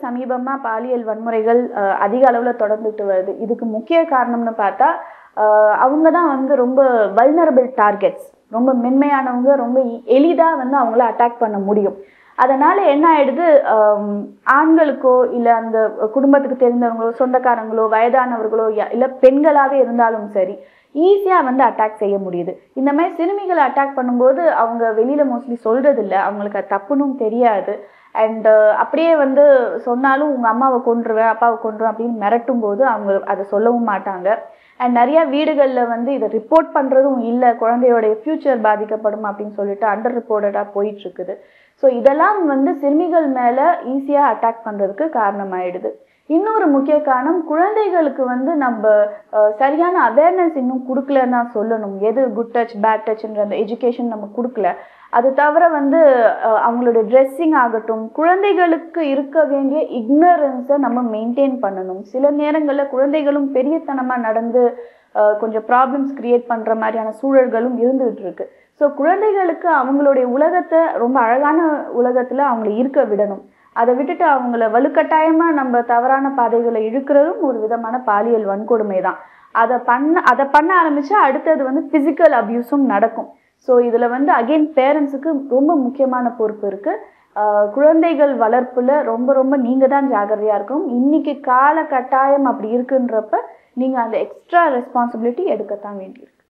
சமீபமா பாலியல் வன்முறைகள் அதிக அளவுல தொடர்ந்துட்டு வருது. இதுக்கு முக்கிய காரணம்னு பார்த்தா அவங்க தான் வந்து ரொம்ப வல்னரபிள் டார்கெட்ஸ். ரொம்ப மென்மையானவங்க, ரொம்ப எளிதா வந்து அவங்கள அட்டாக் பண்ண முடியும். அதனால என்ன ஆயிடுது, ஆண்களுக்கோ இல்ல அந்த குடும்பத்துக்கு தெரிந்தவங்களோ, சொந்தக்காரங்களோ, வயதானவர்களோ இல்ல பெண்களாவே இருந்தாலும் சரி, ஈஸியா வந்து அட்டாக் செய்ய முடியுது. இந்த மாதிரி சிறுமிகளை அட்டாக் பண்ணும்போது அவங்க வெளியில மோஸ்ட்லி சொல்றது இல்லை, அவங்களுக்கு அது தப்புன்னு தெரியாது. அண்ட் அப்படியே வந்து சொன்னாலும் உங்க அம்மாவை கொன்றுவேன், அப்பாவை கொன்றுவேன் அப்படின்னு மிரட்டும் போது அவங்க அதை சொல்லவும் மாட்டாங்க. அண்ட் நிறைய வீடுகளில் வந்து இதை ரிப்போர்ட் பண்ணுறதும் இல்லை, குழந்தையோடைய ஃபியூச்சர் பாதிக்கப்படும் அப்படின்னு சொல்லிட்டு அண்டர் ரிப்போர்ட்டடாக போயிட்டு இருக்குது. ஸோ இதெல்லாம் வந்து சிறுமிகள் மேலே ஈஸியாக அட்டாக் பண்ணுறதுக்கு காரணமாயிடுது. இன்னொரு முக்கிய காரணம், குழந்தைகளுக்கு வந்து நம்ம சரியான அவேர்னஸ் இன்னும் கொடுக்கலன்னு தான் சொல்லணும். எது குட் டச் பேட் டச்ன்ற அந்த எஜுகேஷன் நம்ம கொடுக்கல. அது தவிர வந்து அவங்களுடைய ட்ரெஸ்ஸிங் ஆகட்டும், குழந்தைகளுக்கு இருக்க வேண்டிய இக்னரன்ஸை நம்ம மெயின்டைன் பண்ணணும். சில நேரங்களில் குழந்தைகளும் பெரியத்தனமாக நடந்து கொஞ்சம் ப்ராப்ளம்ஸ் கிரியேட் பண்ணுற மாதிரியான சூழல்களும் இருந்துகிட்டு இருக்கு. ஸோ குழந்தைகளுக்கு அவங்களுடைய உலகத்தை, ரொம்ப அழகான உலகத்தில் அவங்களை இருக்க விடணும். அதை விட்டுட்டு அவங்கள வலுக்கட்டாயமாக நம்ம தவறான பாதைகளை இழுக்கிறதும் ஒரு விதமான பாலியல் வன்கொடுமை தான். அதை பண்ண ஆரம்பிச்சா அடுத்தது வந்து ஃபிசிக்கல் அபியூஸும் நடக்கும். ஸோ இதில் வந்து அகெயின் பேரண்ட்ஸுக்கு ரொம்ப முக்கியமான பொறுப்பு இருக்குது. குழந்தைகள் வளர்ப்பில் ரொம்ப ரொம்ப நீங்கள் தான் ஜாகிரதையாக இருக்கும். இன்னைக்கு கால கட்டாயம் அப்படி இருக்குன்றப்ப நீங்கள் அந்த எக்ஸ்ட்ரா ரெஸ்பான்சிபிலிட்டி எடுக்கத்தான் வேண்டியிருக்கு.